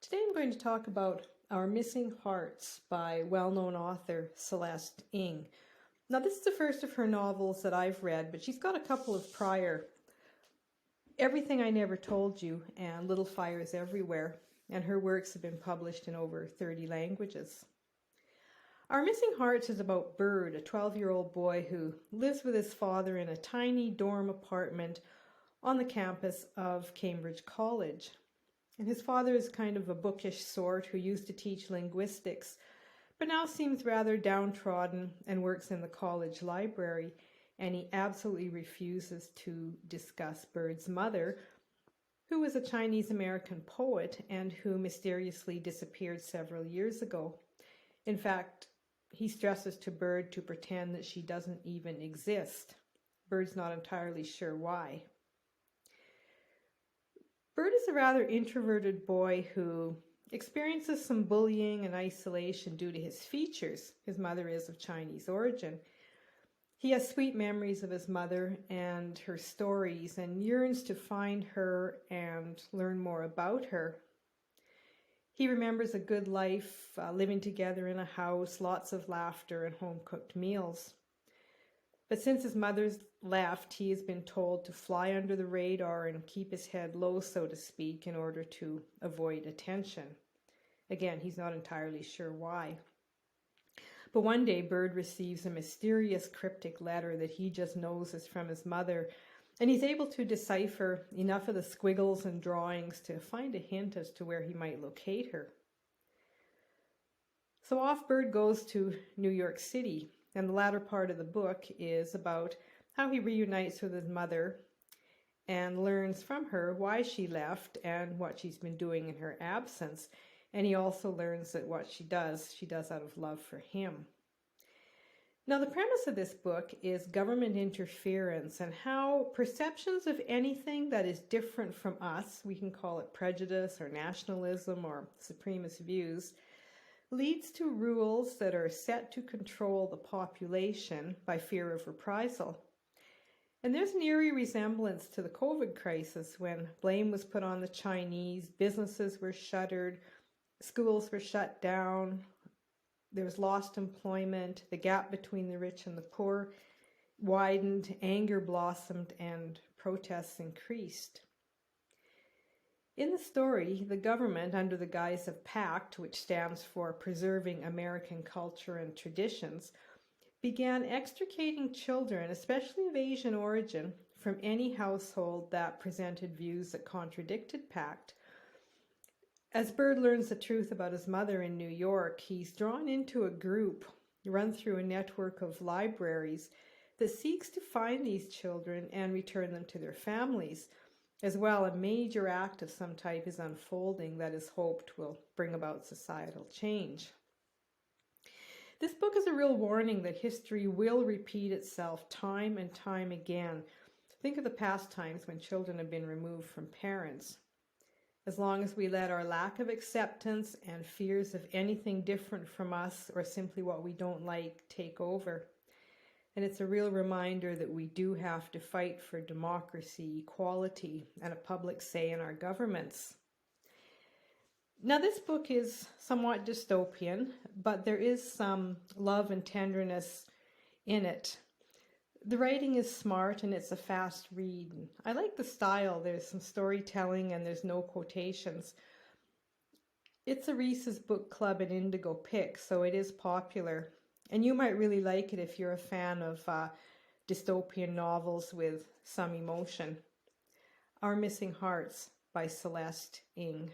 Today I'm going to talk about Our Missing Hearts by well-known author Celeste Ng. Now this is the first of her novels that I've read, but she's got a couple of prior. Everything I Never Told You and Little Fires Everywhere, and her works have been published in over 30 languages. Our Missing Hearts is about Bird, a 12-year-old boy who lives with his father in a tiny dorm apartment on the campus of Cambridge College. And his father is kind of a bookish sort who used to teach linguistics, but now seems rather downtrodden and works in the college library, and he absolutely refuses to discuss Bird's mother, who was a Chinese-American poet and who mysteriously disappeared several years ago. In fact, he stresses to Bird to pretend that she doesn't even exist. Bird's not entirely sure why. Bird is a rather introverted boy who experiences some bullying and isolation due to his features. His mother is of Chinese origin. He has sweet memories of his mother and her stories and yearns to find her and learn more about her. He remembers a good life, living together in a house, lots of laughter and home-cooked meals. But since his mother's left, he has been told to fly under the radar and keep his head low, so to speak, in order to avoid attention. Again, he's not entirely sure why. But one day, Bird receives a mysterious cryptic letter that he just knows is from his mother, and he's able to decipher enough of the squiggles and drawings to find a hint as to where he might locate her. So off Bird goes to New York City, and the latter part of the book is about how he reunites with his mother and learns from her why she left and what she's been doing in her absence. And he also learns that what she does out of love for him. Now, the premise of this book is government interference and how perceptions of anything that is different from us, we can call it prejudice or nationalism or supremacist views, leads to rules that are set to control the population by fear of reprisal. And there's an eerie resemblance to the COVID crisis when blame was put on the Chinese, businesses were shuttered, schools were shut down, there was lost employment, the gap between the rich and the poor widened, anger blossomed, and protests increased. In the story, the government, under the guise of PACT, which stands for Preserving American Culture and Traditions, began extricating children, especially of Asian origin, from any household that presented views that contradicted PACT. As Bird learns the truth about his mother in New York, he's drawn into a group run through a network of libraries that seeks to find these children and return them to their families. As well, a major act of some type is unfolding that is hoped will bring about societal change. This book is a real warning that history will repeat itself time and time again. Think of the past times when children have been removed from parents. As long as we let our lack of acceptance and fears of anything different from us or simply what we don't like take over. And it's a real reminder that we do have to fight for democracy, equality, and a public say in our governments. Now, this book is somewhat dystopian, but there is some love and tenderness in it. The writing is smart and it's a fast read. I like the style. There's some storytelling and there's no quotations. It's a Reese's Book Club and Indigo pick, so it is popular. And you might really like it if you're a fan of dystopian novels with some emotion. Our Missing Hearts by Celeste Ng.